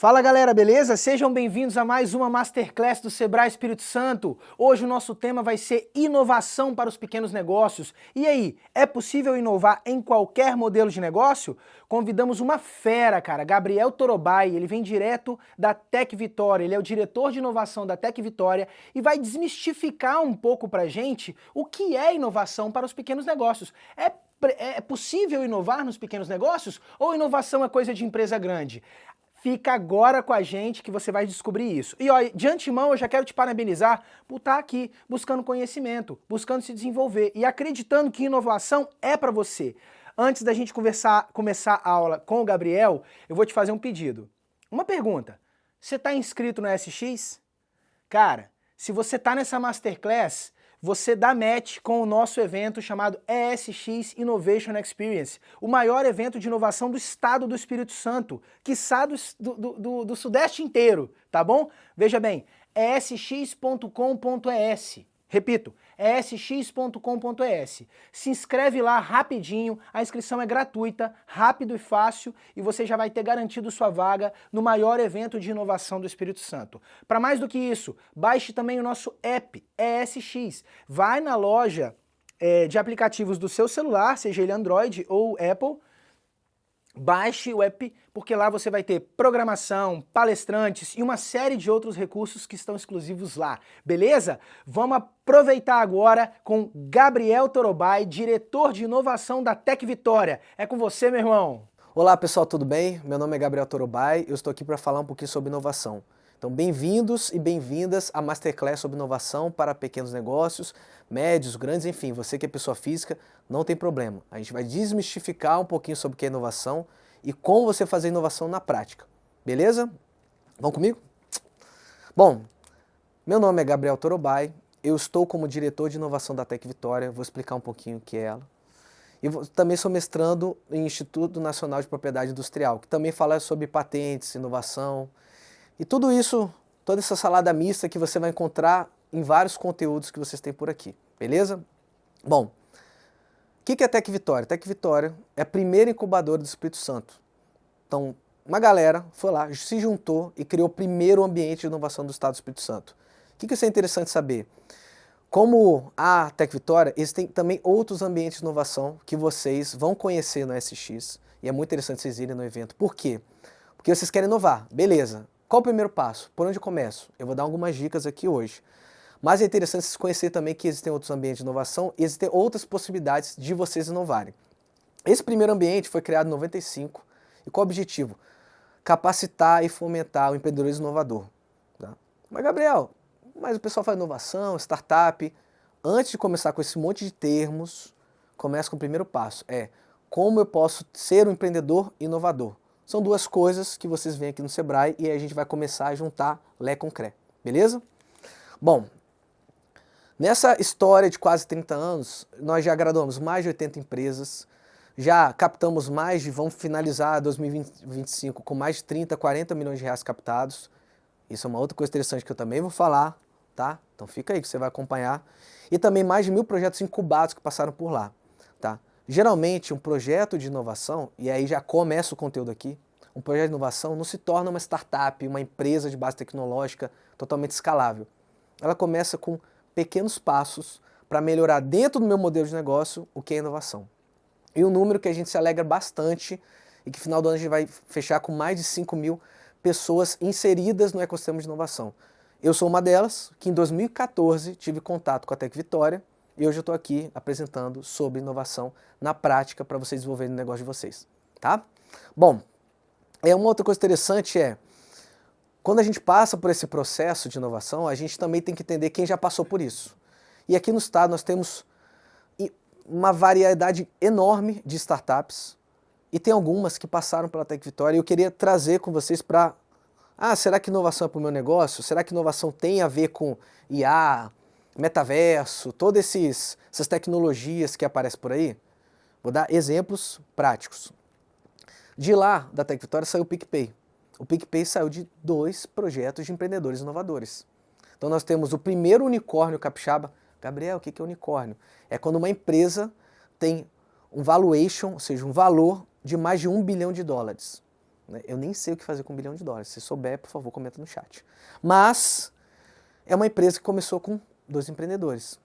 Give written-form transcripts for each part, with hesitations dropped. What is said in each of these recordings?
Fala galera, beleza? Sejam bem-vindos a mais uma Masterclass do Sebrae Espírito Santo. Hoje o nosso tema vai ser inovação para os pequenos negócios. E aí, é possível inovar em qualquer modelo de negócio? Convidamos uma fera, cara, Gabriel Torobai, ele vem direto da Tec Vitória, ele é o diretor de inovação da Tec Vitória e vai desmistificar um pouco pra gente o que é inovação para os pequenos negócios. É possível inovar nos pequenos negócios ou inovação é coisa de empresa grande? Fica agora com a gente que você vai descobrir isso. E ó, de antemão eu já quero te parabenizar por estar aqui buscando conhecimento, buscando se desenvolver e acreditando que inovação é para você. Antes da gente começar a aula com o Gabriel, eu vou te fazer um pedido. Uma pergunta, você está inscrito no SX? Cara, se você está nessa Masterclass, você dá match com o nosso evento chamado ESX Innovation Experience, o maior evento de inovação do estado do Espírito Santo, quiçá do Sudeste inteiro, tá bom? Veja bem, esx.com.es. Repito, esx.com.es. Se inscreve lá rapidinho, a inscrição é gratuita, rápido e fácil, e você já vai ter garantido sua vaga no maior evento de inovação do Espírito Santo. Para mais do que isso, baixe também o nosso app, ESX. Vai na loja de aplicativos do seu celular, seja ele Android ou Apple, baixe o app, porque lá você vai ter programação, palestrantes e uma série de outros recursos que estão exclusivos lá, beleza? Vamos aproveitar agora com Gabriel Torobai, diretor de inovação da Tec Vitória. É com você, meu irmão. Olá pessoal, tudo bem? Meu nome é Gabriel Torobai, eu estou aqui para falar um pouquinho sobre inovação. Então bem-vindos e bem-vindas à Masterclass sobre inovação para pequenos negócios, médios, grandes, enfim, você que é pessoa física, não tem problema. A gente vai desmistificar um pouquinho sobre o que é inovação e como você fazer inovação na prática, beleza? Vão comigo? Bom, meu nome é Gabriel Torobai, eu estou como diretor de inovação da Tec Vitória, vou explicar um pouquinho o que é ela. E também sou mestrando em Instituto Nacional de Propriedade Industrial, que também fala sobre patentes, inovação e tudo isso, toda essa salada mista que você vai encontrar em vários conteúdos que vocês têm por aqui, beleza? Bom, o que é a Tec Vitória? Tec Vitória é a primeira incubadora do Espírito Santo. Então, uma galera foi lá, se juntou e criou o primeiro ambiente de inovação do Estado do Espírito Santo. O que isso é interessante saber? Como a Tec Vitória, existem também outros ambientes de inovação que vocês vão conhecer no SX, e é muito interessante vocês irem no evento. Por quê? Porque vocês querem inovar, beleza. Qual o primeiro passo? Por onde eu começo? Eu vou dar algumas dicas aqui hoje. Mas é interessante vocês conhecerem também que existem outros ambientes de inovação e existem outras possibilidades de vocês inovarem. Esse primeiro ambiente foi criado em 95 e qual o objetivo? Capacitar e fomentar o empreendedorismo inovador. Tá? Mas Gabriel, mas o pessoal fala inovação, startup. Antes de começar com esse monte de termos, começa com o primeiro passo. É como eu posso ser um empreendedor inovador. São duas coisas que vocês veem aqui no Sebrae e aí a gente vai começar a juntar Lé com Cré, beleza? Bom, nessa história de quase 30 anos, nós já graduamos mais de 80 empresas, já captamos vamos finalizar 2025 com mais de 30, 40 milhões de reais captados. Isso é uma outra coisa interessante que eu também vou falar, tá? Então fica aí que você vai acompanhar. E também mais de 1000 projetos incubados que passaram por lá, tá? Geralmente um projeto de inovação, e aí já começa o conteúdo aqui, um projeto de inovação não se torna uma startup, uma empresa de base tecnológica totalmente escalável. Ela começa com pequenos passos para melhorar dentro do meu modelo de negócio o que é inovação. E um número que a gente se alegra bastante e que no final do ano a gente vai fechar com mais de 5.000 pessoas inseridas no ecossistema de inovação. Eu sou uma delas, que em 2014 tive contato com a Tec Vitória e hoje eu estou aqui apresentando sobre inovação na prática para vocês desenvolverem o negócio de vocês, tá? Bom, uma outra coisa interessante quando a gente passa por esse processo de inovação, a gente também tem que entender quem já passou por isso. E aqui no estado nós temos uma variedade enorme de startups e tem algumas que passaram pela Tec Vitória e eu queria trazer com vocês para... será que inovação é para o meu negócio? Será que inovação tem a ver com IA, metaverso, todas essas tecnologias que aparecem por aí? Vou dar exemplos práticos. De lá, da Tec Vitória, saiu o PicPay. O PicPay saiu de 2 projetos de empreendedores inovadores. Então nós temos o primeiro unicórnio capixaba. Gabriel, o que é unicórnio? É quando uma empresa tem um valuation, ou seja, um valor de mais de $1 bilhão. né? Eu nem sei o que fazer com US$ 1 bilhão. Se souber, por favor, comenta no chat. Mas é uma empresa que começou com 2 empreendedores.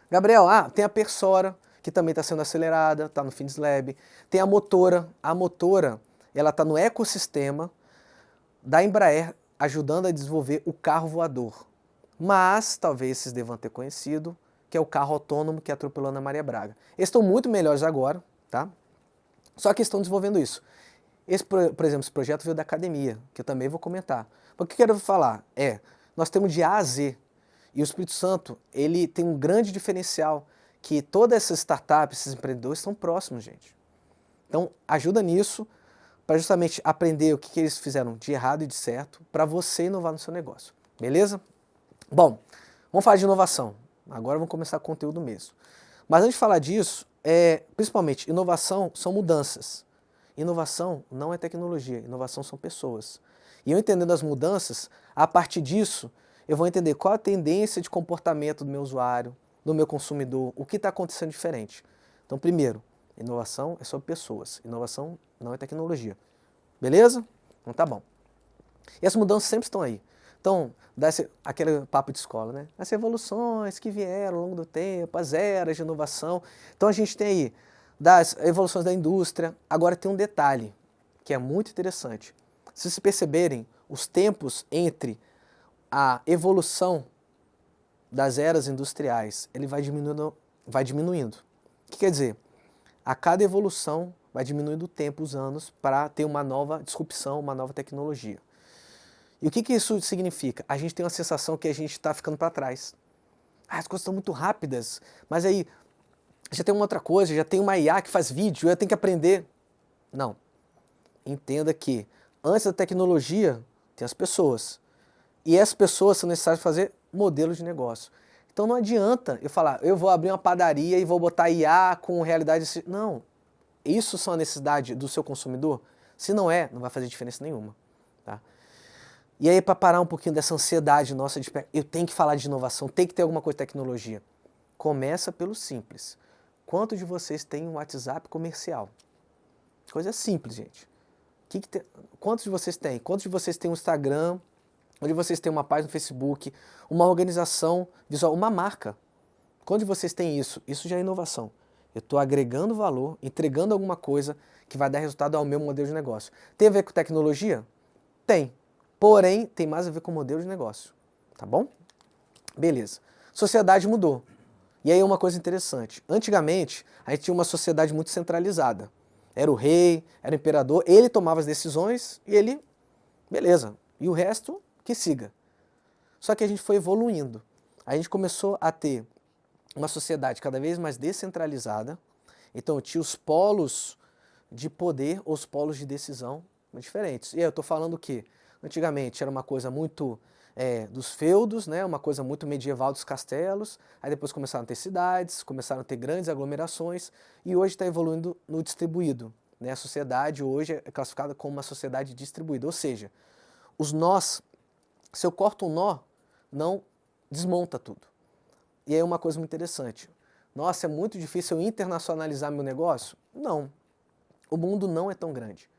Gabriel, tem a Persora, que também está sendo acelerada, está no FindsLab. Tem a Motora. A Motora, ela está no ecossistema da Embraer, ajudando a desenvolver o carro voador. Mas, talvez vocês devam ter conhecido, que é o carro autônomo que atropelou a Maria Braga. Eles estão muito melhores agora, tá? Só que estão desenvolvendo isso. Por exemplo, esse projeto veio da academia, que eu também vou comentar. Mas o que eu quero falar nós temos de A a Z. E o Espírito Santo, ele tem um grande diferencial, que todas essas startups, esses empreendedores estão próximos, gente. Então, ajuda nisso, para justamente aprender o que eles fizeram de errado e de certo, para você inovar no seu negócio. Beleza? Bom, vamos falar de inovação. Agora vamos começar com o conteúdo mesmo. Mas antes de falar disso, principalmente, inovação são mudanças. Inovação não é tecnologia, inovação são pessoas. E eu entendendo as mudanças, a partir disso, eu vou entender qual a tendência de comportamento do meu usuário, do meu consumidor, o que está acontecendo diferente. Então, primeiro, inovação é sobre pessoas. Inovação não é tecnologia. Beleza? Então tá bom. E as mudanças sempre estão aí. Então, dá aquele papo de escola, né? As evoluções que vieram ao longo do tempo, as eras de inovação. Então a gente tem aí das evoluções da indústria. Agora tem um detalhe que é muito interessante. Se vocês perceberem, os tempos entre a evolução das eras industriais, ele vai diminuindo. O que quer dizer? A cada evolução vai diminuindo o tempo, os anos, para ter uma nova disrupção, uma nova tecnologia. E o que isso significa? A gente tem uma sensação que a gente está ficando para trás. As coisas estão muito rápidas, mas aí já tem uma outra coisa, já tem uma IA que faz vídeo, eu tenho que aprender. Não. Entenda que antes da tecnologia tem as pessoas. E essas pessoas são necessárias para fazer modelos de negócio. Então não adianta eu falar, eu vou abrir uma padaria e vou botar IA com realidade... Não. Isso são a necessidade do seu consumidor? Se não não vai fazer diferença nenhuma. Tá? E aí, para parar um pouquinho dessa ansiedade nossa de eu tenho que falar de inovação, tem que ter alguma coisa de tecnologia. Começa pelo simples. Quantos de vocês têm um WhatsApp comercial? Coisa simples, gente. Quantos de vocês têm? Quantos de vocês têm um Instagram, onde vocês têm uma página no Facebook, uma organização visual, uma marca? Quantos de vocês têm isso? Isso já é inovação. Eu estou agregando valor, entregando alguma coisa que vai dar resultado ao meu modelo de negócio. Tem a ver com tecnologia? Tem. Porém, tem mais a ver com o modelo de negócio. Tá bom? Beleza. Sociedade mudou. E aí uma coisa interessante. Antigamente, a gente tinha uma sociedade muito centralizada. Era o rei, era o imperador, ele tomava as decisões e ele, beleza. E o resto, que siga. Só que a gente foi evoluindo. A gente começou a ter uma sociedade cada vez mais descentralizada. Então tinha os polos de poder, os polos de decisão diferentes. E aí eu estou falando o quê? Antigamente era uma coisa muito dos feudos, né? Uma coisa muito medieval dos castelos. Aí depois começaram a ter cidades, começaram a ter grandes aglomerações e hoje está evoluindo no distribuído. Né? A sociedade hoje é classificada como uma sociedade distribuída, ou seja, os nós, se eu corto um nó, não desmonta tudo. E aí uma coisa muito interessante. Nossa, é muito difícil eu internacionalizar meu negócio? Não. O mundo não é tão grande.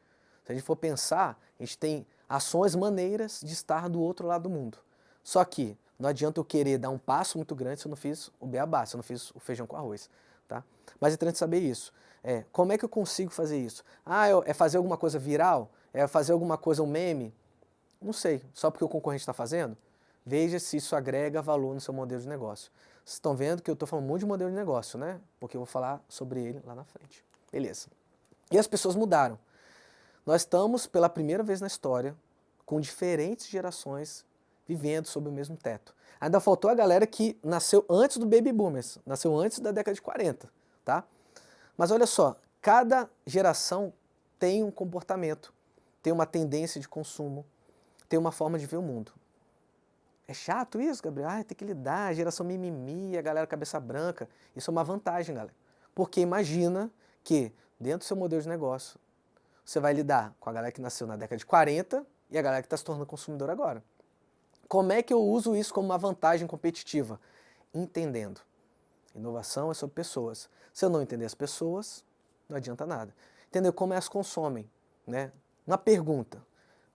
Se a gente for pensar, a gente tem ações, maneiras de estar do outro lado do mundo. Só que não adianta eu querer dar um passo muito grande se eu não fiz o beabá, se eu não fiz o feijão com arroz. Tá? Mas é interessante saber isso. Como é que eu consigo fazer isso? É fazer alguma coisa viral? É fazer alguma coisa, um meme? Não sei. Só porque o concorrente está fazendo? Veja se isso agrega valor no seu modelo de negócio. Vocês estão vendo que eu estou falando muito de modelo de negócio, né? Porque eu vou falar sobre ele lá na frente. Beleza. E as pessoas mudaram. Nós estamos, pela primeira vez na história, com diferentes gerações vivendo sob o mesmo teto. Ainda faltou a galera que nasceu antes do Baby Boomers, nasceu antes da década de 40, tá? Mas olha só, cada geração tem um comportamento, tem uma tendência de consumo, tem uma forma de ver o mundo. É chato isso, Gabriel? Tem que lidar, a geração mimimi, a galera cabeça branca. Isso é uma vantagem, galera. Porque imagina que, dentro do seu modelo de negócio, você vai lidar com a galera que nasceu na década de 40 e a galera que está se tornando consumidor agora. Como é que eu uso isso como uma vantagem competitiva? Entendendo. Inovação é sobre pessoas. Se eu não entender as pessoas, não adianta nada. Entender como elas consomem, né? Uma pergunta.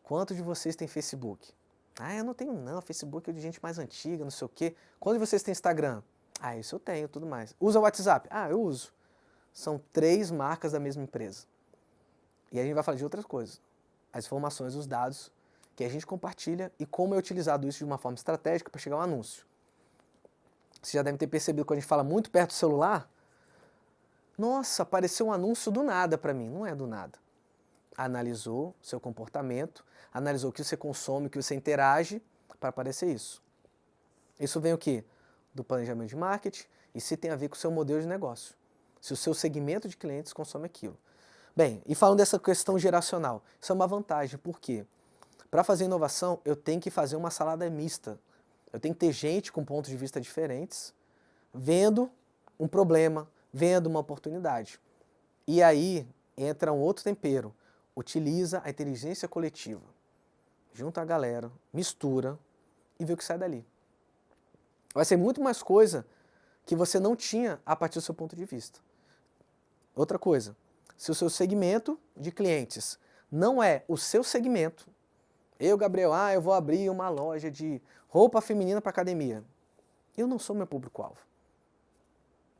Quantos de vocês têm Facebook? Ah, eu não tenho não, Facebook é de gente mais antiga, não sei o quê. Quantos de vocês têm Instagram? Ah, isso eu tenho, tudo mais. Usa o WhatsApp? Ah, eu uso. São 3 marcas da mesma empresa. E aí a gente vai falar de outras coisas. As informações, os dados que a gente compartilha e como é utilizado isso de uma forma estratégica para chegar a um anúncio. Vocês já devem ter percebido quando a gente fala muito perto do celular, nossa, apareceu um anúncio do nada para mim. Não é do nada. Analisou seu comportamento, analisou o que você consome, o que você interage para aparecer isso. Isso vem o quê? Do planejamento de marketing e se tem a ver com o seu modelo de negócio. Se o seu segmento de clientes consome aquilo. Bem, e falando dessa questão geracional, isso é uma vantagem, por quê? Para fazer inovação, eu tenho que fazer uma salada mista. Eu tenho que ter gente com pontos de vista diferentes, vendo um problema, vendo uma oportunidade. E aí entra um outro tempero. Utiliza a inteligência coletiva. Junta a galera, mistura e vê o que sai dali. Vai ser muito mais coisa que você não tinha a partir do seu ponto de vista. Outra coisa, se o seu segmento de clientes não é o seu segmento, eu, Gabriel, eu vou abrir uma loja de roupa feminina para academia. Eu não sou meu público-alvo.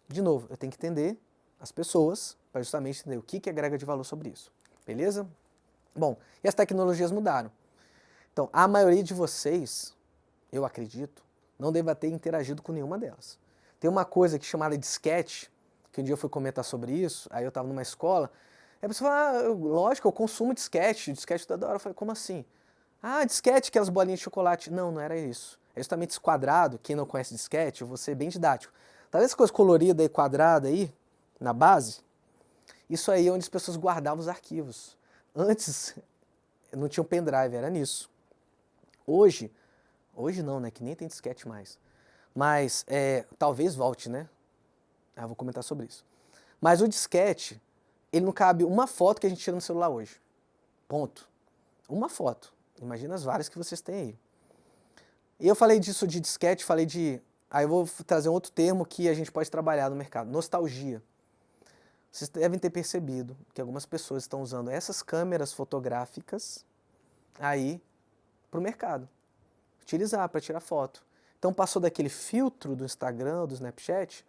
De novo, eu tenho que entender as pessoas para justamente entender o que agrega de valor sobre isso. Beleza? Bom, e as tecnologias mudaram. Então, a maioria de vocês, eu acredito, não deva ter interagido com nenhuma delas. Tem uma coisa aqui chamada disquete, que um dia eu fui comentar sobre isso, aí eu estava numa escola, aí a pessoa fala, lógico, eu consumo disquete toda hora. Eu falei, como assim? Ah, disquete, aquelas bolinhas de chocolate. Não, não era isso. É justamente esse quadrado, quem não conhece disquete, eu vou ser bem didático. Tá vendo essa coisa colorida e quadrada aí, na base? Isso aí é onde as pessoas guardavam os arquivos. Antes, não tinha um pendrive, era nisso. Hoje não, né, que nem tem disquete mais. Mas, talvez volte, né? Eu vou comentar sobre isso. Mas o disquete, ele não cabe uma foto que a gente tira no celular hoje. Ponto. Uma foto. Imagina as várias que vocês têm aí. E eu falei disso de disquete, falei de... Aí eu vou trazer um outro termo que a gente pode trabalhar no mercado. Nostalgia. Vocês devem ter percebido que algumas pessoas estão usando essas câmeras fotográficas aí para o mercado. Utilizar para tirar foto. Então passou daquele filtro do Instagram, do Snapchat,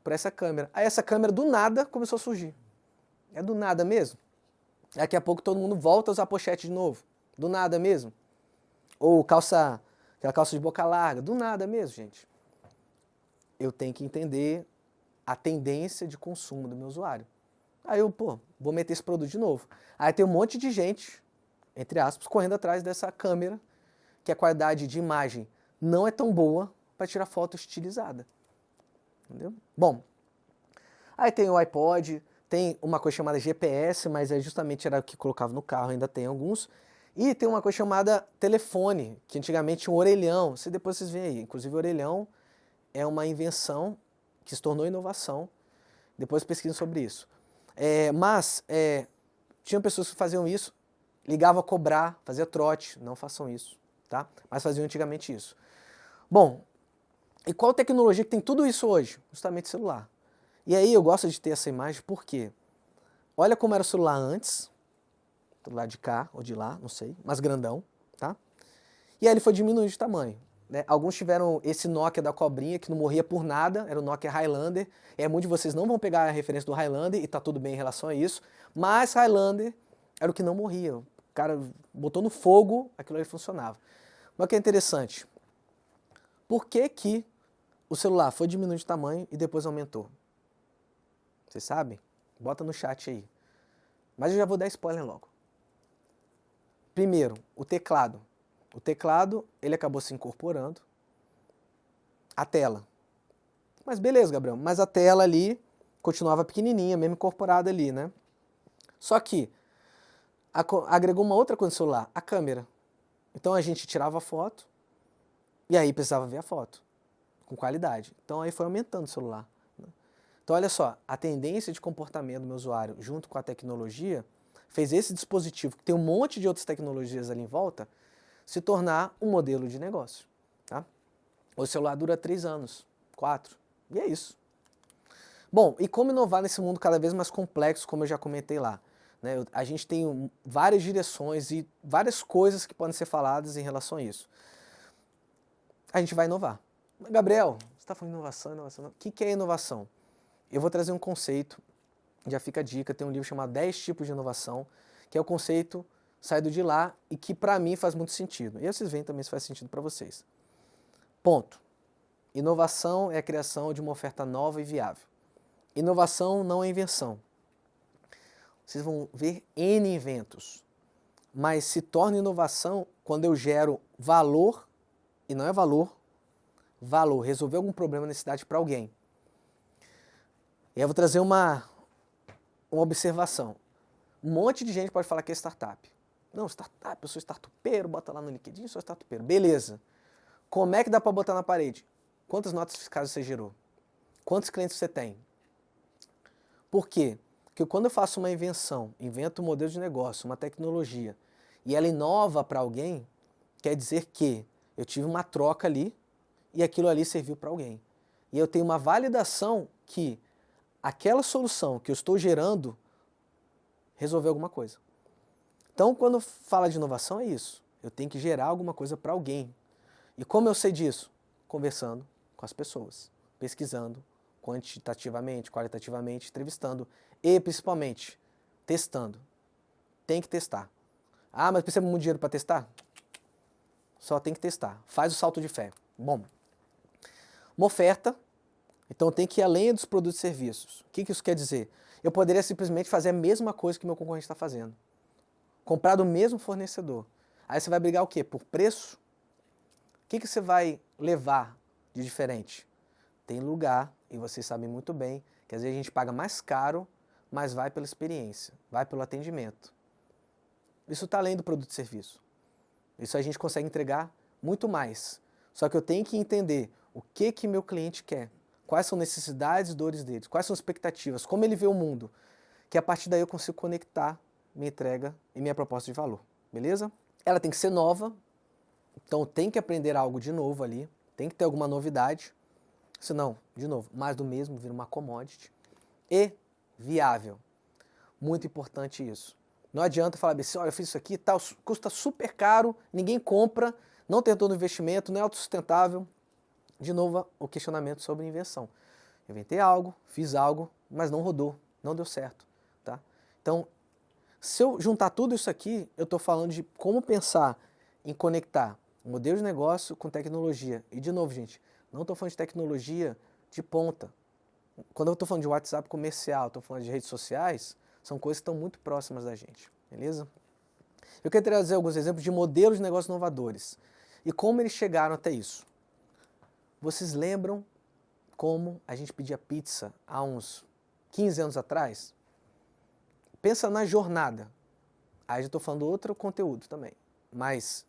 para essa câmera. Aí essa câmera do nada começou a surgir. É do nada mesmo. Daqui a pouco todo mundo volta a usar pochete de novo. Do nada mesmo. Ou aquela calça de boca larga. Do nada mesmo, gente. Eu tenho que entender a tendência de consumo do meu usuário. Aí eu, vou meter esse produto de novo. Aí tem um monte de gente, entre aspas, correndo atrás dessa câmera, que a qualidade de imagem não é tão boa para tirar foto estilizada. Entendeu? Bom, aí tem o iPod, tem uma coisa chamada GPS, mas justamente era o que colocava no carro, ainda tem alguns. E tem uma coisa chamada telefone, que antigamente tinha um orelhão. Depois vocês veem aí. Inclusive o orelhão é uma invenção que se tornou inovação. Depois pesquisem sobre isso. Mas tinham pessoas que faziam isso, ligavam a cobrar, fazia trote. Não façam isso, tá? Mas faziam antigamente isso. Bom, e qual tecnologia que tem tudo isso hoje? Justamente celular. E aí eu gosto de ter essa imagem porque olha como era o celular antes, do lado de cá ou de lá, não sei, mas grandão, tá? E aí ele foi diminuindo de tamanho. Né? Alguns tiveram esse Nokia da cobrinha que não morria por nada, era o Nokia Highlander. E muitos de vocês não vão pegar a referência do Highlander e tá tudo bem em relação a isso, mas Highlander era o que não morria. O cara botou no fogo, aquilo ali funcionava. Mas o que é interessante, por que o celular foi diminuindo de tamanho e depois aumentou? Vocês sabem? Bota no chat aí. Mas eu já vou dar spoiler logo. Primeiro, o teclado. O teclado, ele acabou se incorporando. A tela. Mas beleza, Gabriel, mas a tela ali continuava pequenininha, mesmo incorporada ali, né? Só que agregou uma outra coisa no celular, a câmera. Então a gente tirava a foto e aí precisava ver a foto com qualidade. Então aí foi aumentando o celular. Né? Então olha só, a tendência de comportamento do meu usuário junto com a tecnologia fez esse dispositivo, que tem um monte de outras tecnologias ali em volta, se tornar um modelo de negócio. Tá? O celular dura 3 anos, 4, e é isso. Bom, e como inovar nesse mundo cada vez mais complexo, como eu já comentei lá? né? A gente tem várias direções e várias coisas que podem ser faladas em relação a isso. A gente vai inovar. Gabriel, você está falando de inovação, inovação. O que é inovação? Eu vou trazer um conceito, já fica a dica, tem um livro chamado 10 tipos de inovação, que é o conceito saído de lá e que para mim faz muito sentido. E aí vocês veem também se faz sentido para vocês. Ponto. Inovação é a criação de uma oferta nova e viável. Inovação não é invenção. Vocês vão ver N inventos, mas se torna inovação quando eu gero valor, e não é valor, resolver algum problema, necessidade para alguém. E aí eu vou trazer uma observação. Um monte de gente pode falar que é startup. Não, startup, eu sou startupeiro, bota lá no LinkedIn, eu sou startupeiro. Beleza. Como é que dá para botar na parede? Quantas notas fiscais você gerou? Quantos clientes você tem? Por quê? Porque quando eu faço uma invenção, invento um modelo de negócio, uma tecnologia, e ela inova para alguém, quer dizer que eu tive uma troca ali e aquilo ali serviu para alguém. E eu tenho uma validação que aquela solução que eu estou gerando resolveu alguma coisa. Então, quando fala de inovação, é isso. Eu tenho que gerar alguma coisa para alguém. E como eu sei disso? Conversando com as pessoas, pesquisando quantitativamente, qualitativamente, entrevistando e, principalmente, testando. Tem que testar. Ah, mas precisa de muito dinheiro para testar? Só tem que testar. Faz o salto de fé. Bom, uma oferta, então tem que ir além dos produtos e serviços. O que isso quer dizer? Eu poderia simplesmente fazer a mesma coisa que meu concorrente está fazendo. Comprar do mesmo fornecedor. Aí você vai brigar o quê? Por preço? O que você vai levar de diferente? Tem lugar, e vocês sabem muito bem, que às vezes a gente paga mais caro, mas vai pela experiência, vai pelo atendimento. Isso está além do produto e serviço. Isso a gente consegue entregar muito mais. Só que eu tenho que entender o que meu cliente quer, quais são necessidades e dores deles, quais são as expectativas, como ele vê o mundo, que a partir daí eu consigo conectar minha entrega e minha proposta de valor, beleza? Ela tem que ser nova, então tem que aprender algo de novo ali, tem que ter alguma novidade, senão, de novo, mais do mesmo, vira uma commodity. E viável, muito importante isso. Não adianta falar assim, olha, eu fiz isso aqui, tal, custa super caro, ninguém compra, não tem retorno no investimento, não é autossustentável. De novo, o questionamento sobre invenção. Inventei algo, fiz algo, mas não rodou, não deu certo. Tá? Então, se eu juntar tudo isso aqui, eu estou falando de como pensar em conectar modelo de negócio com tecnologia. E de novo, gente, não estou falando de tecnologia de ponta. Quando eu estou falando de WhatsApp comercial, estou falando de redes sociais, são coisas que estão muito próximas da gente, beleza? Eu quero trazer alguns exemplos de modelos de negócios inovadores e como eles chegaram até isso. Vocês lembram como a gente pedia pizza há uns 15 anos atrás? Pensa na jornada. Aí já estou falando outro conteúdo também, mas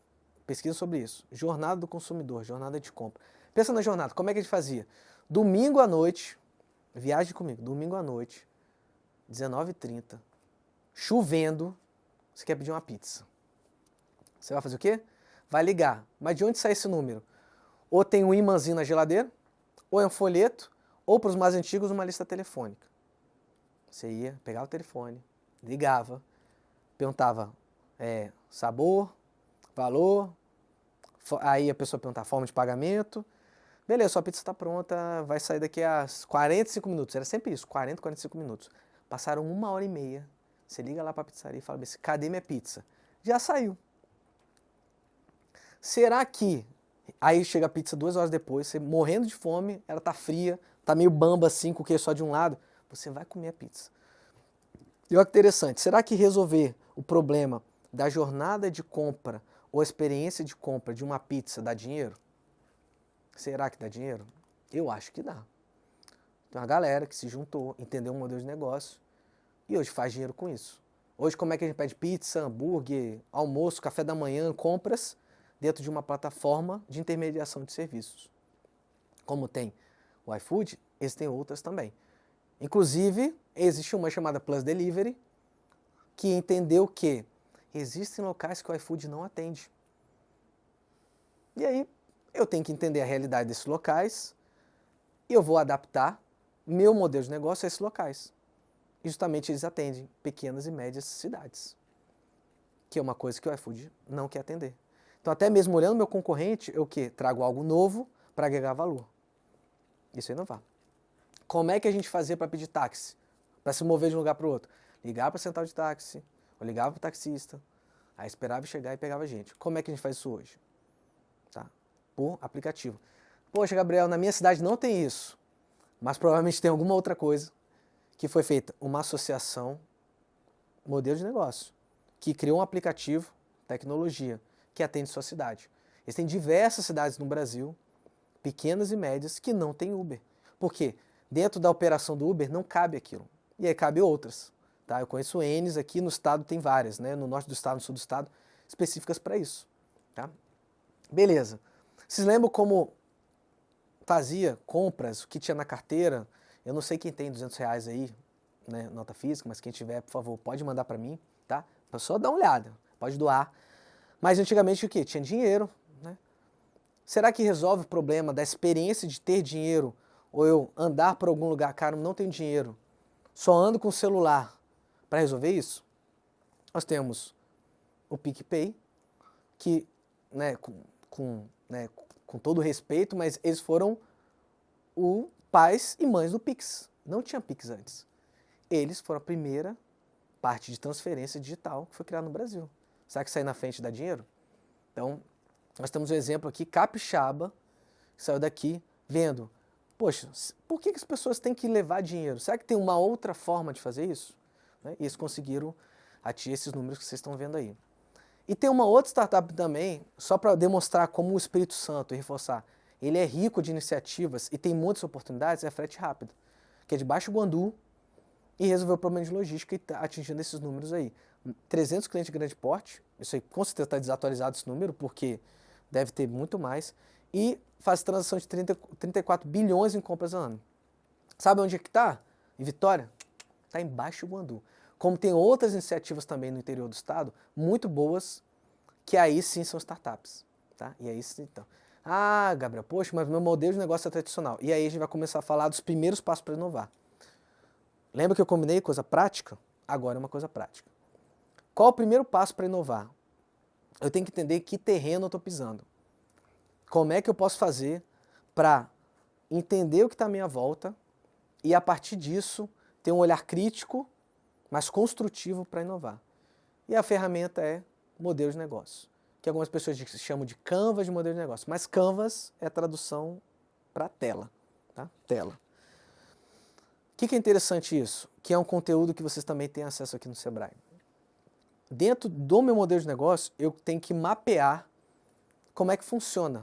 pesquisa sobre isso. Jornada do consumidor, jornada de compra. Pensa na jornada, como é que a gente fazia? Domingo à noite, viagem comigo, domingo à noite, 19h30, chovendo, você quer pedir uma pizza. Você vai fazer o quê? Vai ligar. Mas de onde sai esse número? Ou tem um imãzinho na geladeira, ou é um folheto, ou para os mais antigos uma lista telefônica. Você ia, pegava o telefone, ligava, perguntava sabor, valor, aí a pessoa perguntava forma de pagamento. Beleza, sua pizza está pronta, vai sair daqui a 45 minutos. Era sempre isso, 40, 45 minutos. Passaram 1h30, você liga lá para a pizzaria e fala assim, cadê minha pizza? Já saiu. Será que aí chega a pizza 2 horas depois, você morrendo de fome, ela tá fria, tá meio bamba assim, com o queijo só de um lado, você vai comer a pizza. E olha que interessante, será que resolver o problema da jornada de compra ou a experiência de compra de uma pizza dá dinheiro? Será que dá dinheiro? Eu acho que dá. Tem uma galera que se juntou, entendeu um modelo de negócio e hoje faz dinheiro com isso. Hoje como é que a gente pede pizza, hambúrguer, almoço, café da manhã, compras dentro de uma plataforma de intermediação de serviços. Como tem o iFood, existem outras também. Inclusive, existe uma chamada Plus Delivery, que entendeu que existem locais que o iFood não atende. E aí, eu tenho que entender a realidade desses locais e eu vou adaptar meu modelo de negócio a esses locais. E justamente eles atendem pequenas e médias cidades, que é uma coisa que o iFood não quer atender. Então, até mesmo olhando meu concorrente, eu o quê? Trago algo novo para agregar valor. Isso é inovar. Como é que a gente fazia para pedir táxi? Para se mover de um lugar para o outro? Ligar para a central de táxi, ou ligava para o taxista, aí esperava chegar e pegava a gente. Como é que a gente faz isso hoje? Tá? Por aplicativo. Poxa, Gabriel, na minha cidade não tem isso, mas provavelmente tem alguma outra coisa que foi feita. Uma associação, modelo de negócio, que criou um aplicativo, tecnologia, que atende sua cidade. Existem diversas cidades no Brasil, pequenas e médias, que não tem Uber. Por quê? Dentro da operação do Uber não cabe aquilo. E aí cabe outras. Tá? Eu conheço N's aqui, no estado tem várias, né? No norte do estado, no sul do estado, específicas para isso. Tá? Beleza. Vocês lembram como fazia compras, o que tinha na carteira? Eu não sei quem tem R$200 aí, né, nota física, mas quem tiver, por favor, pode mandar para mim, tá? Só dá uma olhada, pode doar. Mas antigamente o quê? Tinha dinheiro, né? Será que resolve o problema da experiência de ter dinheiro ou eu andar por algum lugar, cara, não tenho dinheiro, só ando com o celular para resolver isso? Nós temos o PicPay, que, né, com todo respeito, mas eles foram os pais e mães do Pix. Não tinha Pix antes. Eles foram a primeira parte de transferência digital que foi criada no Brasil. Será que sair na frente dá dinheiro? Então, nós temos um exemplo aqui, capixaba, que saiu daqui vendo, poxa, por que as pessoas têm que levar dinheiro? Será que tem uma outra forma de fazer isso? Né? E eles conseguiram atingir esses números que vocês estão vendo aí. E tem uma outra startup também, só para demonstrar como o Espírito Santo, e reforçar, ele é rico de iniciativas e tem muitas oportunidades, é a Frete Rápido, que é de Baixo Guandu e resolveu o problema de logística e está atingindo esses números aí. 300 clientes de grande porte, isso aí com certeza está desatualizado esse número, porque deve ter muito mais, e faz transação de 34 bilhões em compras ao ano. Sabe onde é que está? Em Vitória? Está em Baixo Guandu. Como tem outras iniciativas também no interior do estado, muito boas, que aí sim são startups. Tá? E aí sim, então. Ah, Gabriel, poxa, mas meu modelo de negócio é tradicional. E aí a gente vai começar a falar dos primeiros passos para inovar. Lembra que eu combinei coisa prática? Agora é uma coisa prática. Qual o primeiro passo para inovar? Eu tenho que entender que terreno eu estou pisando. Como é que eu posso fazer para entender o que está à minha volta e, a partir disso, ter um olhar crítico, mas construtivo para inovar. E a ferramenta é modelo de negócio, que algumas pessoas chamam de Canvas de modelo de negócio, mas Canvas é a tradução para tela. Tá? Tela. O que é interessante isso? Que é um conteúdo que vocês também têm acesso aqui no Sebrae. Dentro do meu modelo de negócio, eu tenho que mapear como é que funciona.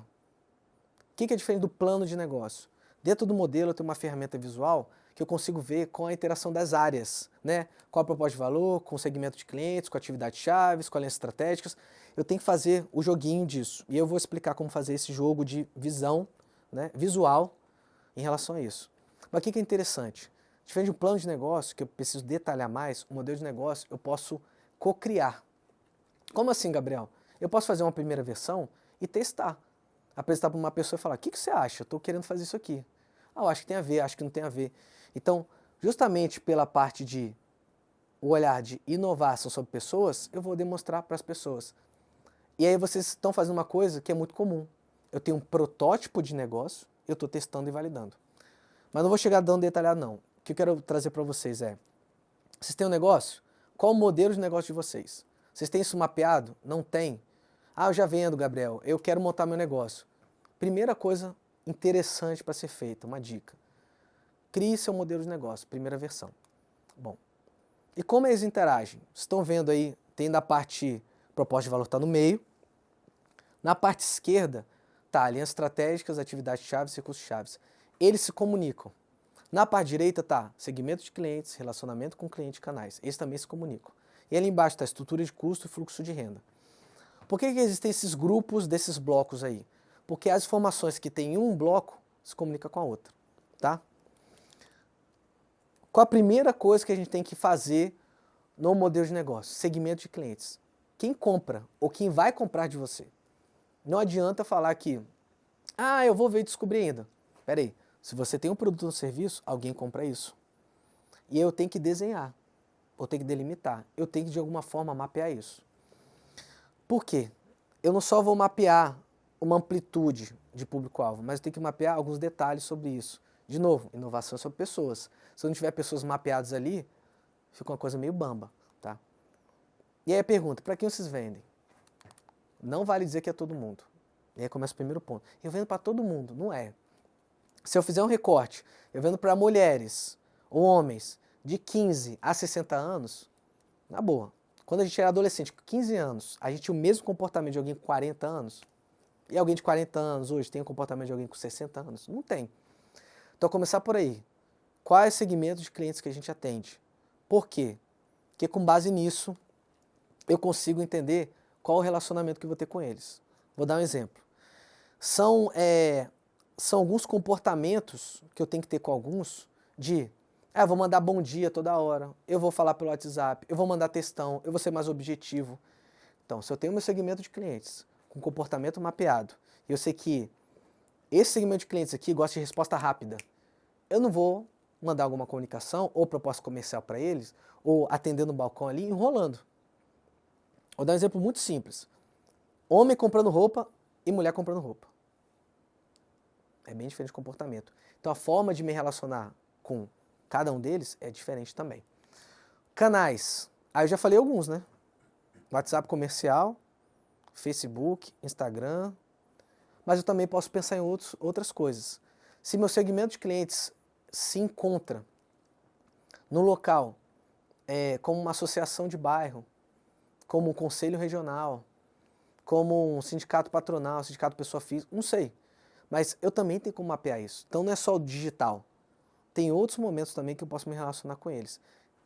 O que é diferente do plano de negócio? Dentro do modelo eu tenho uma ferramenta visual que eu consigo ver com a interação das áreas, né? Qual a proposta de valor, com o segmento de clientes, com atividades chaves, com alianças estratégicas. Eu tenho que fazer o joguinho disso. E eu vou explicar como fazer esse jogo de visão, né, visual em relação a isso. Mas o que é interessante? Diferente de um plano de negócio, que eu preciso detalhar mais, o modelo de negócio eu posso co-criar. Como assim, Gabriel? Eu posso fazer uma primeira versão e testar. Apresentar para uma pessoa e falar, o que você acha? Eu estou querendo fazer isso aqui. Ah, eu acho que tem a ver, acho que não tem a ver. Então, justamente pela parte de o olhar de inovação sobre pessoas, eu vou demonstrar para as pessoas. E aí vocês estão fazendo uma coisa que é muito comum. Eu tenho um protótipo de negócio, eu estou testando e validando. Mas não vou chegar dando detalhado, não. O que eu quero trazer para vocês é, vocês têm um negócio? Qual o modelo de negócio de vocês? Vocês têm isso mapeado? Não tem? Ah, eu já vendo, Gabriel, eu quero montar meu negócio. Primeira coisa interessante para ser feita, uma dica. Crie seu modelo de negócio, primeira versão. Bom, e como eles interagem? Vocês estão vendo aí, tem da parte proposta de valor está no meio. Na parte esquerda está alianças estratégicas, atividades chaves, recursos chaves. Eles se comunicam. Na parte direita está segmento de clientes, relacionamento com cliente e canais. Eles também se comunicam. E ali embaixo está estrutura de custo e fluxo de renda. Por que existem esses grupos desses blocos aí? Porque as informações que tem em um bloco se comunicam com a outra. Tá? Qual a primeira coisa que a gente tem que fazer no modelo de negócio? Segmento de clientes. Quem compra ou quem vai comprar de você? Não adianta falar que, ah, eu vou ver e descobrir ainda. Espera aí, se você tem um produto ou um serviço, alguém compra isso. E eu tenho que desenhar, eu tenho que delimitar, eu tenho que de alguma forma mapear isso. Por quê? Eu não só vou mapear uma amplitude de público-alvo, mas eu tenho que mapear alguns detalhes sobre isso. De novo, inovação é sobre pessoas. Se eu não tiver pessoas mapeadas ali, fica uma coisa meio bamba, tá? E aí a pergunta, para quem vocês vendem? Não vale dizer que é todo mundo. E aí começa o primeiro ponto. Eu vendo para todo mundo, não é. Se eu fizer um recorte, eu vendo para mulheres ou homens de 15 a 60 anos, na boa. Quando a gente era adolescente, com 15 anos, a gente tinha o mesmo comportamento de alguém com 40 anos, e alguém de 40 anos hoje tem o comportamento de alguém com 60 anos? Não tem. Então, começar por aí. Quais segmentos de clientes que a gente atende? Por quê? Porque com base nisso, eu consigo entender qual o relacionamento que eu vou ter com eles. Vou dar um exemplo. São alguns comportamentos que eu tenho que ter com alguns de eu vou mandar bom dia toda hora, eu vou falar pelo WhatsApp, eu vou mandar textão, eu vou ser mais objetivo. Então, se eu tenho meu segmento de clientes com comportamento mapeado, e eu sei que esse segmento de clientes aqui gosta de resposta rápida, eu não vou mandar alguma comunicação ou proposta comercial para eles, ou atender no balcão ali, enrolando. Vou dar um exemplo muito simples. Homem comprando roupa e mulher comprando roupa. É bem diferente de comportamento. Então a forma de me relacionar com cada um deles é diferente também. Canais. Aí eu já falei alguns, né? WhatsApp comercial, Facebook, Instagram. Mas eu também posso pensar em outras coisas. Se meu segmento de clientes se encontra no local, como uma associação de bairro, como um conselho regional, como um sindicato patronal, sindicato pessoa física, não sei. Mas eu também tenho como mapear isso. Então não é só o digital. Tem outros momentos também que eu posso me relacionar com eles.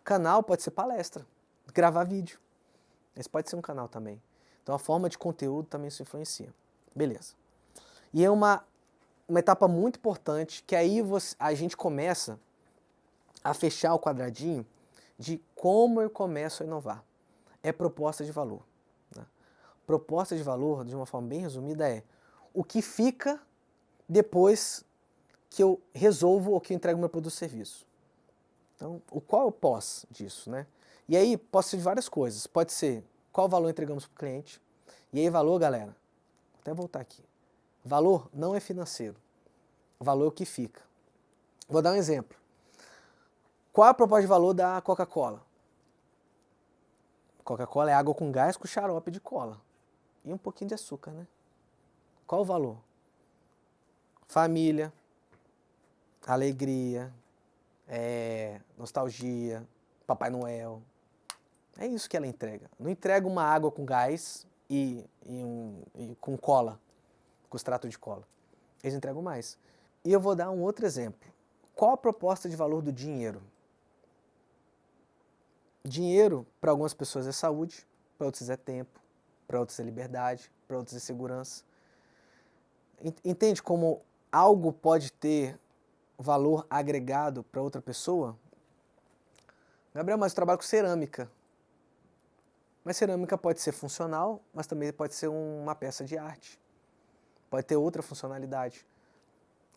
Canal pode ser palestra, gravar vídeo. Esse pode ser um canal também. Então a forma de conteúdo também se influencia. Beleza. E é uma etapa muito importante que aí a gente começa a fechar o quadradinho de como eu começo a inovar. É proposta de valor. Né? Proposta de valor, de uma forma bem resumida, é o que fica depois que eu resolvo ou que eu entrego meu produto ou serviço. Então, qual é o pós disso, né? E aí, pode ser de várias coisas. Pode ser qual valor entregamos para o cliente. E aí, valor, galera, vou até voltar aqui. Valor não é financeiro. Valor é o que fica. Vou dar um exemplo. Qual é a proposta de valor da Coca-Cola? Coca-Cola é água com gás com xarope de cola. E um pouquinho de açúcar, né? Qual o valor? Família, alegria, nostalgia, Papai Noel. É isso que ela entrega. Não entrega uma água com gás e com cola, com extrato de cola. Eles entregam mais. E eu vou dar um outro exemplo. Qual a proposta de valor do dinheiro? Dinheiro, para algumas pessoas é saúde, para outras é tempo, para outras é liberdade, para outras é segurança. Entende como algo pode ter valor agregado para outra pessoa? Gabriel, mas eu trabalho com cerâmica. Mas cerâmica pode ser funcional, mas também pode ser uma peça de arte. Pode ter outra funcionalidade.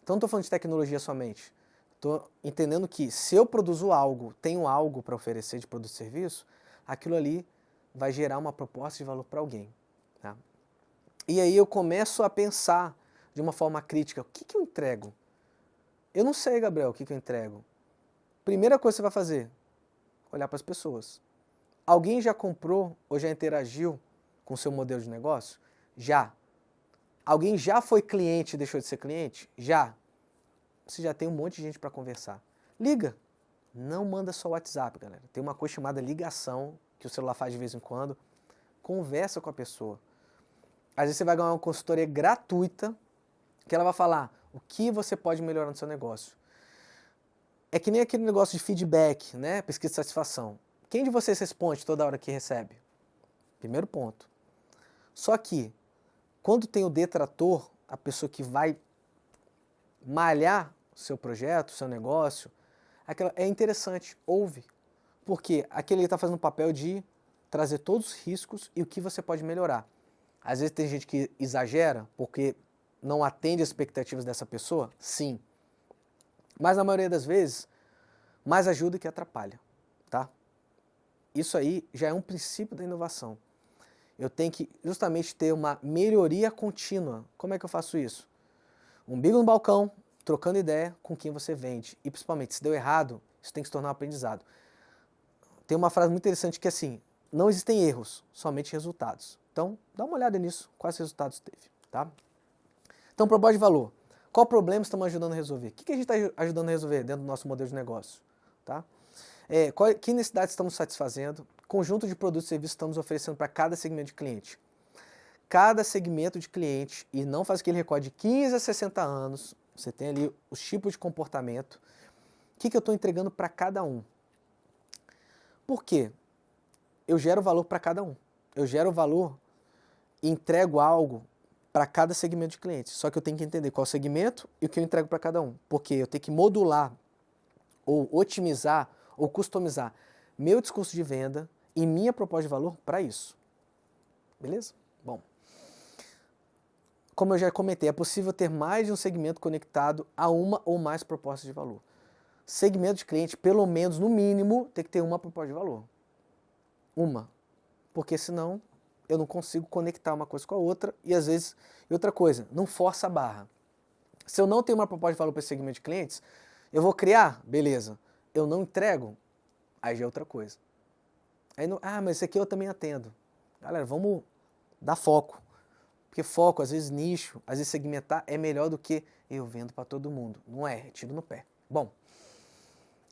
Então não estou falando de tecnologia somente. Estou entendendo que se eu produzo algo, tenho algo para oferecer de produto e serviço, aquilo ali vai gerar uma proposta de valor para alguém. Tá? E aí eu começo a pensar de uma forma crítica, o que eu entrego? Eu não sei, Gabriel, o que eu entrego. Primeira coisa que você vai fazer, olhar para as pessoas. Alguém já comprou ou já interagiu com o seu modelo de negócio? Já. Alguém já foi cliente e deixou de ser cliente? Já. Você já tem um monte de gente para conversar. Liga. Não manda só WhatsApp, galera. Tem uma coisa chamada ligação, que o celular faz de vez em quando. Conversa com a pessoa. Às vezes você vai ganhar uma consultoria gratuita, que ela vai falar o que você pode melhorar no seu negócio. É que nem aquele negócio de feedback, né? Pesquisa de satisfação. Quem de vocês responde toda hora que recebe? Primeiro ponto. Só que, quando tem o detrator, a pessoa que vai malhar o seu projeto, o seu negócio, é interessante, ouve. Porque aquele está fazendo o papel de trazer todos os riscos e o que você pode melhorar. Às vezes tem gente que exagera porque não atende às expectativas dessa pessoa? Sim. Mas na maioria das vezes, mais ajuda que atrapalha, tá? Isso aí já é um princípio da inovação. Eu tenho que justamente ter uma melhoria contínua. Como é que eu faço isso? Umbigo no balcão, trocando ideia com quem você vende. E principalmente, se deu errado, isso tem que se tornar um aprendizado. Tem uma frase muito interessante que é assim, não existem erros, somente resultados. Então, dá uma olhada nisso, quais resultados teve, tá? Então, proposta de valor. Qual problema estamos ajudando a resolver? O que a gente está ajudando a resolver dentro do nosso modelo de negócio? Tá? Que necessidades estamos satisfazendo? Conjunto de produtos e serviços estamos oferecendo para cada segmento de cliente. Cada segmento de cliente, e não faz aquele recorde de 15 a 60 anos, você tem ali os tipos de comportamento. O que eu estou entregando para cada um? Por quê? Eu gero valor para cada um. Eu gero valor e entrego algo para cada segmento de cliente. Só que eu tenho que entender qual segmento e o que eu entrego para cada um. Porque eu tenho que modular, ou otimizar, ou customizar meu discurso de venda e minha proposta de valor para isso. Beleza? Bom. Como eu já comentei, é possível ter mais de um segmento conectado a uma ou mais propostas de valor. Segmento de cliente, pelo menos, no mínimo, tem que ter uma proposta de valor. Uma. Porque senão eu não consigo conectar uma coisa com a outra e às vezes... E outra coisa, não força a barra. Se eu não tenho uma proposta de valor para esse segmento de clientes, eu vou criar, beleza. Eu não entrego, aí já é outra coisa. Aí não, mas esse aqui eu também atendo. Galera, vamos dar foco. Porque foco, às vezes nicho, às vezes segmentar é melhor do que eu vendo para todo mundo. Não é, tiro no pé. Bom,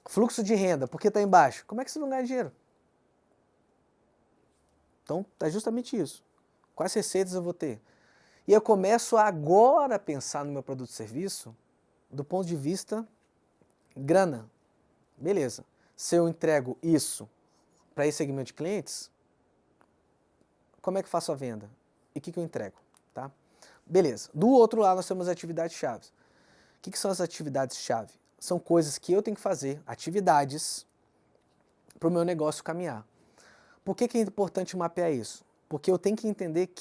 fluxo de renda, por que está embaixo? Como é que vocês vão ganhar dinheiro? Então, tá justamente isso. Quais receitas eu vou ter? E eu começo agora a pensar no meu produto e serviço do ponto de vista grana. Beleza. Se eu entrego isso para esse segmento de clientes, como é que eu faço a venda? E o que eu entrego? Tá? Beleza. Do outro lado, nós temos atividades-chave. O que são as atividades-chave? São coisas que eu tenho que fazer, atividades, para o meu negócio caminhar. Por que é importante mapear isso? Porque eu tenho que entender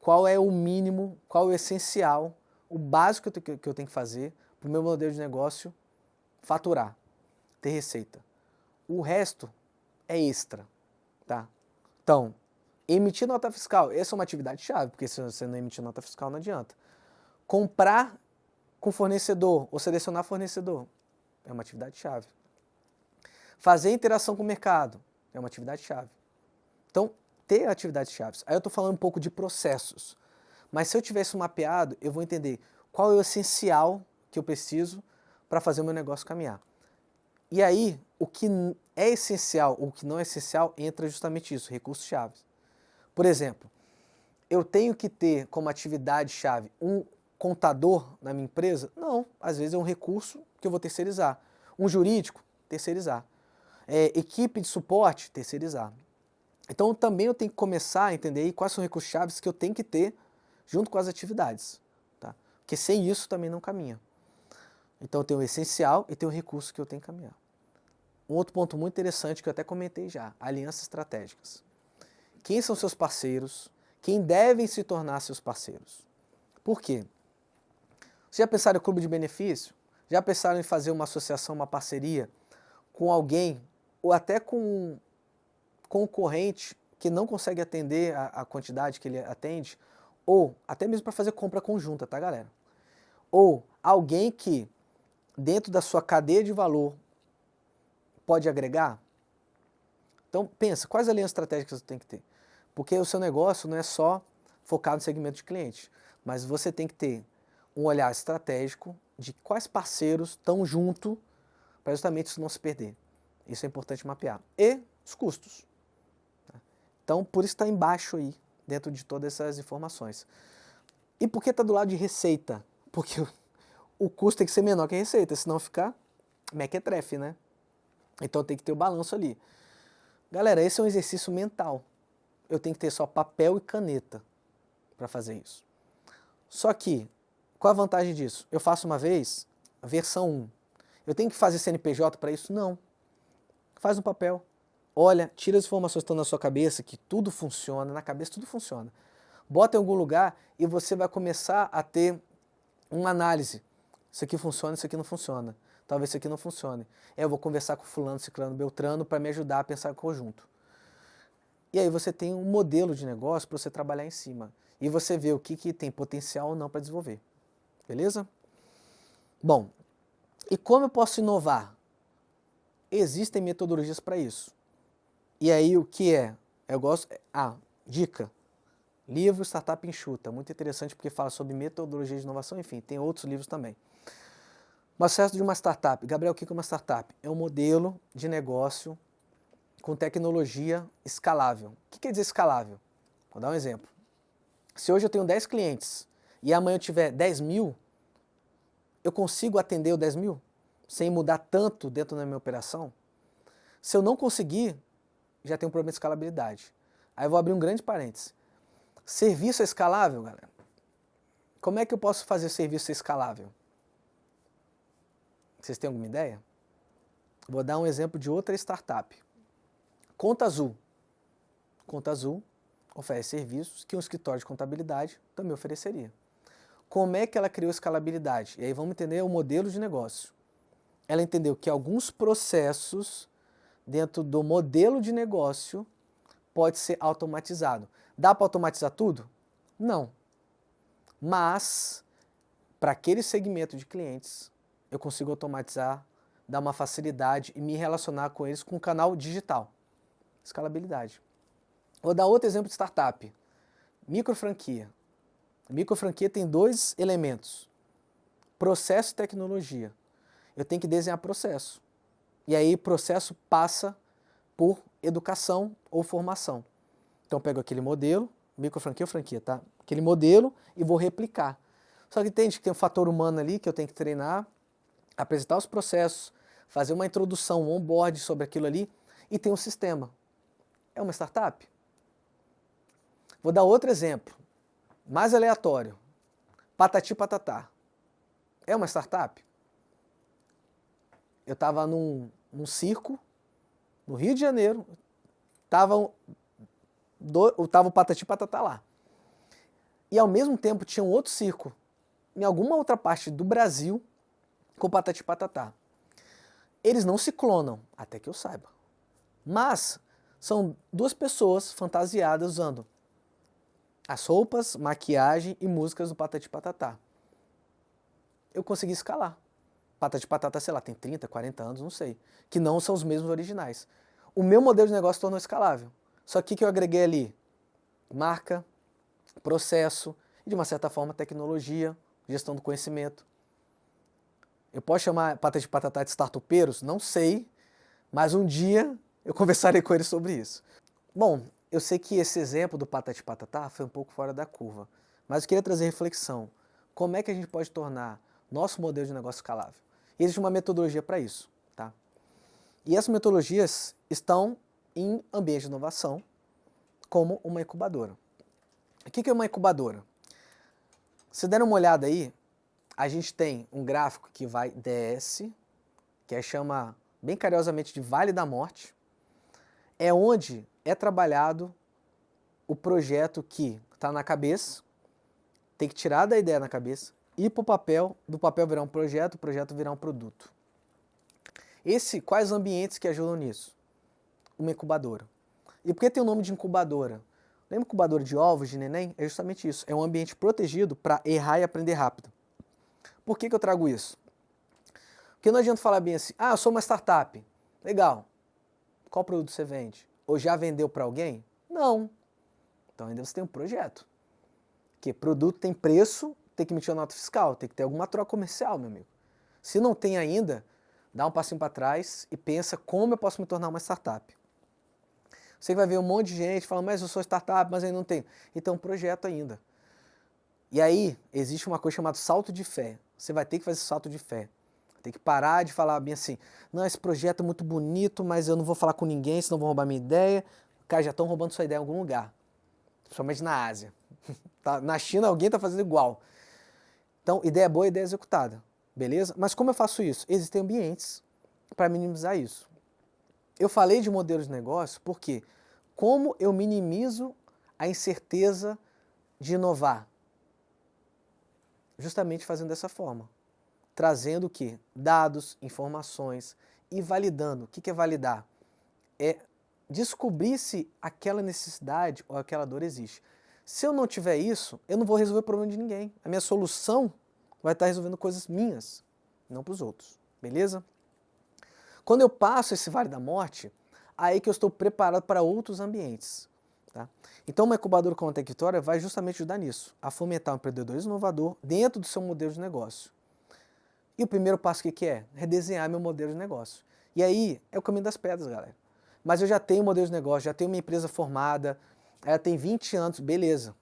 qual é o mínimo, qual é o essencial, o básico que eu tenho que fazer para o meu modelo de negócio faturar, ter receita. O resto é extra, tá? Então, emitir nota fiscal, essa é uma atividade-chave, porque se você não emitir nota fiscal não adianta. Comprar com fornecedor ou selecionar fornecedor é uma atividade-chave. Fazer interação com o mercado é uma atividade-chave. Então, ter atividades-chave. Aí eu estou falando um pouco de processos. Mas se eu tivesse mapeado, eu vou entender qual é o essencial que eu preciso para fazer o meu negócio caminhar. E aí, o que é essencial, o que não é essencial, entra justamente isso, recursos-chave. Por exemplo, eu tenho que ter como atividade-chave um contador na minha empresa? Não, às vezes é um recurso que eu vou terceirizar. Um jurídico? Terceirizar. Equipe de suporte? Terceirizar. Então também eu tenho que começar a entender aí quais são os recursos-chave que eu tenho que ter junto com as atividades. Tá? Porque sem isso também não caminha. Então eu tenho o essencial e tenho o recurso que eu tenho que caminhar. Um outro ponto muito interessante que eu até comentei já, alianças estratégicas. Quem são seus parceiros? Quem devem se tornar seus parceiros? Por quê? Vocês já pensaram em clube de benefício? Já pensaram em fazer uma associação, uma parceria com alguém ou até com um concorrente que não consegue atender a quantidade que ele atende? Ou até mesmo para fazer compra conjunta, tá, galera? Ou alguém que dentro da sua cadeia de valor pode agregar? Então pensa, quais alianças estratégicas você tem que ter? Porque o seu negócio não é só focar no segmento de cliente, mas você tem que ter um olhar estratégico de quais parceiros estão junto para justamente isso não se perder. Isso é importante mapear. E os custos. Então, por isso está embaixo aí, dentro de todas essas informações. E por que está do lado de receita? Porque o custo tem que ser menor que a receita, senão fica mequetrefe, né? Então tem que ter o balanço ali. Galera, esse é um exercício mental. Eu tenho que ter só papel e caneta para fazer isso. Só que, qual a vantagem disso? Eu faço uma vez, a versão 1. Eu tenho que fazer CNPJ para isso? Não. Faz no papel. Olha, tira as informações que estão na sua cabeça, que tudo funciona, na cabeça tudo funciona. Bota em algum lugar e você vai começar a ter uma análise. Isso aqui funciona, isso aqui não funciona. Talvez isso aqui não funcione. Eu vou conversar com fulano, ciclano, beltrano para me ajudar a pensar em conjunto. E aí você tem um modelo de negócio para você trabalhar em cima. E você vê o que tem potencial ou não para desenvolver. Beleza? Bom, e como eu posso inovar? Existem metodologias para isso. E aí o que é? Eu gosto... dica. Livro Startup Enxuta. Muito interessante porque fala sobre metodologia de inovação. Enfim, tem outros livros também. O processo de uma startup. Gabriel, o que é uma startup? É um modelo de negócio com tecnologia escalável. O que quer dizer escalável? Vou dar um exemplo. Se hoje eu tenho 10 clientes e amanhã eu tiver 10 mil, eu consigo atender o 10 mil sem mudar tanto dentro da minha operação? Se eu não conseguir, já tem um problema de escalabilidade. Aí eu vou abrir um grande parênteses. Serviço é escalável, galera? Como é que eu posso fazer serviço ser escalável? Vocês têm alguma ideia? Vou dar um exemplo de outra startup. Conta Azul. Conta Azul oferece serviços que um escritório de contabilidade também ofereceria. Como é que ela criou escalabilidade? E aí vamos entender o modelo de negócio. Ela entendeu que alguns processos dentro do modelo de negócio pode ser automatizado. Dá para automatizar tudo? Não. Mas, para aquele segmento de clientes, eu consigo automatizar, dar uma facilidade e me relacionar com eles com um canal digital. Escalabilidade. Vou dar outro exemplo de startup. Microfranquia. Microfranquia tem dois elementos. Processo e tecnologia. Eu tenho que desenhar processo. E aí processo passa por educação ou formação. Então eu pego aquele modelo, microfranquia ou franquia, tá? Aquele modelo e vou replicar. Só que entende que tem um fator humano ali que eu tenho que treinar, apresentar os processos, fazer uma introdução, um onboard sobre aquilo ali e tem um sistema. É uma startup? Vou dar outro exemplo, mais aleatório. Patati Patatá. É uma startup? Eu estava num circo, no Rio de Janeiro, tava o Patati Patatá lá. E ao mesmo tempo tinha um outro circo, em alguma outra parte do Brasil, com Patati Patatá. Eles não se clonam, até que eu saiba. Mas são duas pessoas fantasiadas usando as roupas, maquiagem e músicas do Patati Patatá. Eu consegui escalar. Patati Patatá, sei lá, tem 30, 40 anos, não sei. Que não são os mesmos originais. O meu modelo de negócio tornou escalável. Só que o que eu agreguei ali? Marca, processo e, de uma certa forma, tecnologia, gestão do conhecimento. Eu posso chamar Patati Patatá de startupeiros? Não sei, mas um dia eu conversarei com eles sobre isso. Bom, eu sei que esse exemplo do Patati Patatá foi um pouco fora da curva, mas eu queria trazer reflexão. Como é que a gente pode tornar nosso modelo de negócio escalável? E existe uma metodologia para isso, tá? E essas metodologias estão em ambiente de inovação, como uma incubadora. O que é uma incubadora? Se der uma olhada aí, a gente tem um gráfico que vai desce, que chama bem carinhosamente de Vale da Morte, é onde é trabalhado o projeto que está na cabeça, tem que tirar da ideia na cabeça, ir para o papel, do papel virar um projeto, o projeto virar um produto. Quais ambientes que ajudam nisso? Uma incubadora. E por que tem o nome de incubadora? Lembra incubadora de ovos, de neném? É justamente isso. É um ambiente protegido para errar e aprender rápido. Por que eu trago isso? Porque não adianta falar bem assim, eu sou uma startup. Legal. Qual produto você vende? Ou já vendeu para alguém? Não. Então ainda você tem um projeto. Porque produto tem preço, tem que emitir uma nota fiscal, tem que ter alguma troca comercial, meu amigo. Se não tem ainda, dá um passinho para trás e pensa como eu posso me tornar uma startup. Você vai ver um monte de gente falando, mas eu sou startup, mas ainda não tenho. Então, um projeto ainda. E aí, existe uma coisa chamada salto de fé. Você vai ter que fazer salto de fé. Tem que parar de falar bem assim, não, esse projeto é muito bonito, mas eu não vou falar com ninguém, senão vão roubar minha ideia. Cara, já estão roubando sua ideia em algum lugar. Principalmente na Ásia. Na China, alguém está fazendo igual. Então, ideia boa, ideia executada. Beleza? Mas como eu faço isso? Existem ambientes para minimizar isso. Eu falei de modelos de negócio porque como eu minimizo a incerteza de inovar? Justamente fazendo dessa forma. trazendo o quê? Dados, informações e validando. O que é validar? É descobrir se aquela necessidade ou aquela dor existe. Se eu não tiver isso, eu não vou resolver o problema de ninguém. A minha solução vai estar resolvendo coisas minhas, não para os outros, beleza? Quando eu passo esse vale da morte, aí que eu estou preparado para outros ambientes. Tá? Então uma incubadora como a Tech Vitória vai justamente ajudar nisso, a fomentar um empreendedorismo inovador dentro do seu modelo de negócio. E o primeiro passo o que é? Redesenhar meu modelo de negócio. E aí é o caminho das pedras, galera. Mas eu já tenho um modelo de negócio, já tenho uma empresa formada, ela tem 20 anos, beleza.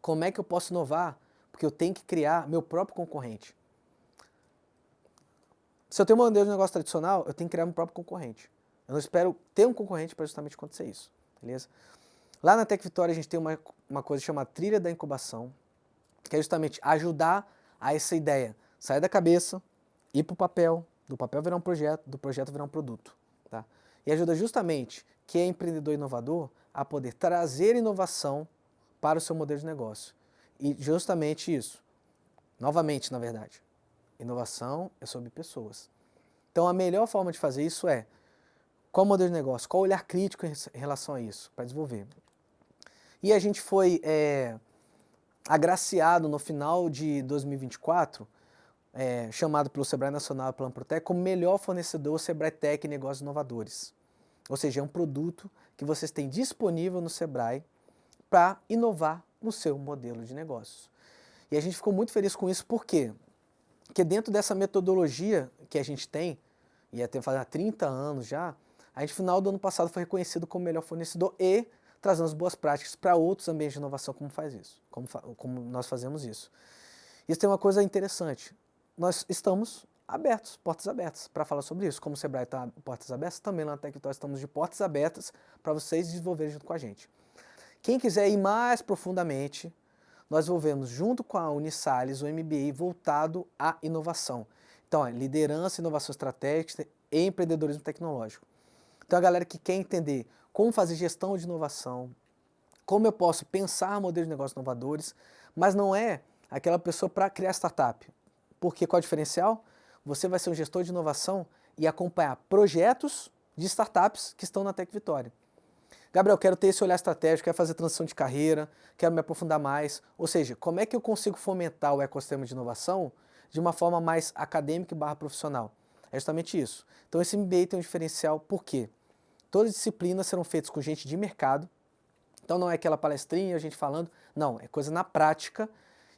Como é que eu posso inovar? Porque eu tenho que criar meu próprio concorrente. Se eu tenho um modelo de negócio tradicional, eu tenho que criar meu próprio concorrente. Eu não espero ter um concorrente para justamente acontecer isso, beleza? Lá na Tech Vitória a gente tem uma coisa chamada trilha da incubação, que é justamente ajudar a essa ideia sair da cabeça, ir para o papel, do papel virar um projeto, do projeto virar um produto. Tá? E ajuda justamente quem é empreendedor inovador a poder trazer inovação para o seu modelo de negócio. E justamente isso, novamente na verdade, inovação é sobre pessoas. Então a melhor forma de fazer isso é qual o modelo de negócio, qual o olhar crítico em relação a isso, para desenvolver. E a gente foi agraciado no final de 2024, chamado pelo Sebrae Nacional e pela Amprotec como melhor fornecedor Sebrae Tech Negócios Inovadores. Ou seja, é um produto que vocês têm disponível no Sebrae para inovar no seu modelo de negócios. E a gente ficou muito feliz com isso, por quê? Porque dentro dessa metodologia que a gente tem, e até há 30 anos já, a gente no final do ano passado foi reconhecido como melhor fornecedor e trazendo as boas práticas para outros ambientes de inovação como faz isso, como nós fazemos isso. Isso tem uma coisa interessante, nós estamos abertos, portas abertas, para falar sobre isso. Como o Sebrae está portas abertas, também lá na Tech Vitória estamos de portas abertas para vocês desenvolverem junto com a gente. Quem quiser ir mais profundamente, nós desenvolvemos junto com a Unisalles o MBA voltado à inovação. Então, liderança, inovação estratégica e empreendedorismo tecnológico. Então, a galera que quer entender como fazer gestão de inovação, como eu posso pensar modelos de negócios inovadores, mas não é aquela pessoa para criar startup. Porque qual é o diferencial? Você vai ser um gestor de inovação e acompanhar projetos de startups que estão na Tech Vitória. Gabriel, quero ter esse olhar estratégico, quero fazer transição de carreira, quero me aprofundar mais. Ou seja, como é que eu consigo fomentar o ecossistema de inovação de uma forma mais acadêmica e profissional? É justamente isso. Então esse MBA tem um diferencial, por quê? Todas as disciplinas serão feitas com gente de mercado, então não é aquela palestrinha, a gente falando, não, é coisa na prática.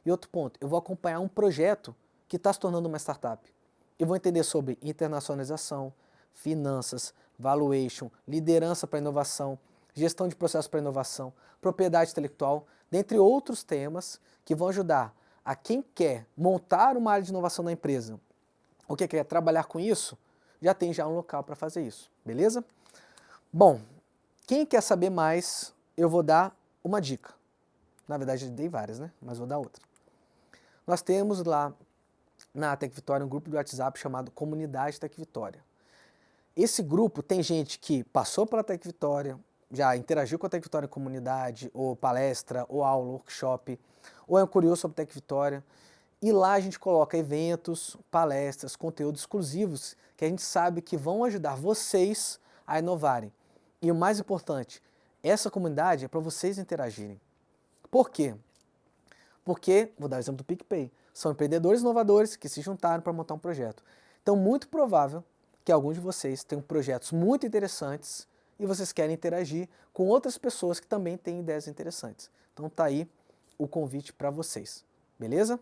E outro ponto, eu vou acompanhar um projeto que está se tornando uma startup. Eu vou entender sobre internacionalização, finanças, valuation, liderança para inovação, gestão de processos para inovação, propriedade intelectual, dentre outros temas que vão ajudar a quem quer montar uma área de inovação na empresa, ou que quer trabalhar com isso, já tem um local para fazer isso, beleza? Bom, quem quer saber mais, eu vou dar uma dica. Na verdade, eu dei várias, né? Mas vou dar outra. Nós temos lá na Tech Vitória um grupo de WhatsApp chamado Comunidade Tech Vitória. Esse grupo tem gente que passou pela Tech Vitória, já interagiu com a Tech Vitória em comunidade, ou palestra, ou aula, workshop, ou é curioso sobre Tech Vitória. E lá a gente coloca eventos, palestras, conteúdos exclusivos que a gente sabe que vão ajudar vocês a inovarem. E o mais importante, essa comunidade é para vocês interagirem. Por quê? Porque, vou dar o exemplo do PicPay, são empreendedores inovadores que se juntaram para montar um projeto. Então, muito provável que alguns de vocês tenham projetos muito interessantes e vocês querem interagir com outras pessoas que também têm ideias interessantes. Então, tá aí o convite para vocês, beleza?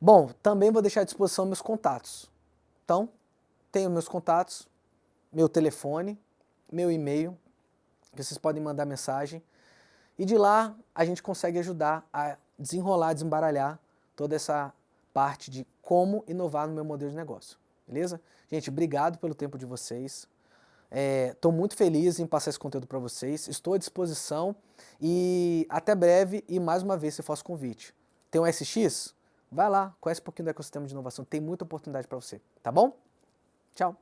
Bom, também vou deixar à disposição meus contatos. Então, tenho meus contatos, meu telefone, meu e-mail, que vocês podem mandar mensagem. E de lá a gente consegue ajudar a desenrolar, desembaralhar toda essa parte de como inovar no meu modelo de negócio, beleza? Gente, obrigado pelo tempo de vocês. Estou muito feliz em passar esse conteúdo para vocês. Estou à disposição e até breve. E mais uma vez, se faço convite. Tem um SX? Vai lá, conhece um pouquinho do ecossistema de inovação. Tem muita oportunidade para você, tá bom? Tchau.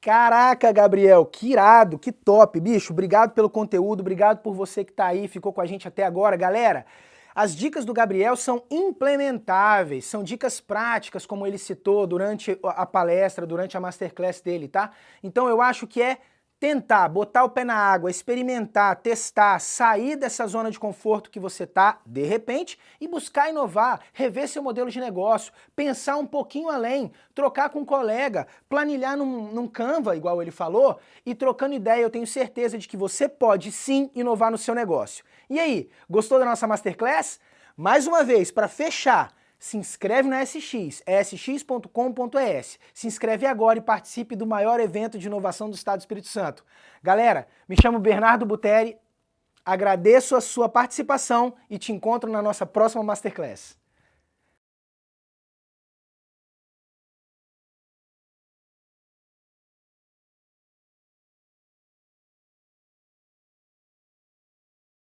Caraca, Gabriel, que irado, que top, bicho. Obrigado pelo conteúdo, obrigado por você que tá aí, ficou com a gente até agora. Galera, As dicas do Gabriel são implementáveis, são dicas práticas, como ele citou durante a palestra, durante a masterclass dele, tá? Então eu acho que é tentar botar o pé na água, experimentar, testar, sair dessa zona de conforto que você tá, de repente, e buscar inovar, rever seu modelo de negócio, pensar um pouquinho além, trocar com um colega, planilhar num Canva, igual ele falou, e trocando ideia, eu tenho certeza de que você pode sim inovar no seu negócio. E aí, gostou da nossa Masterclass? Mais uma vez, para fechar, se inscreve na SX, sx.com.es. Se inscreve agora e participe do maior evento de inovação do Estado do Espírito Santo. Galera, me chamo Bernardo Buteri, agradeço a sua participação e te encontro na nossa próxima Masterclass.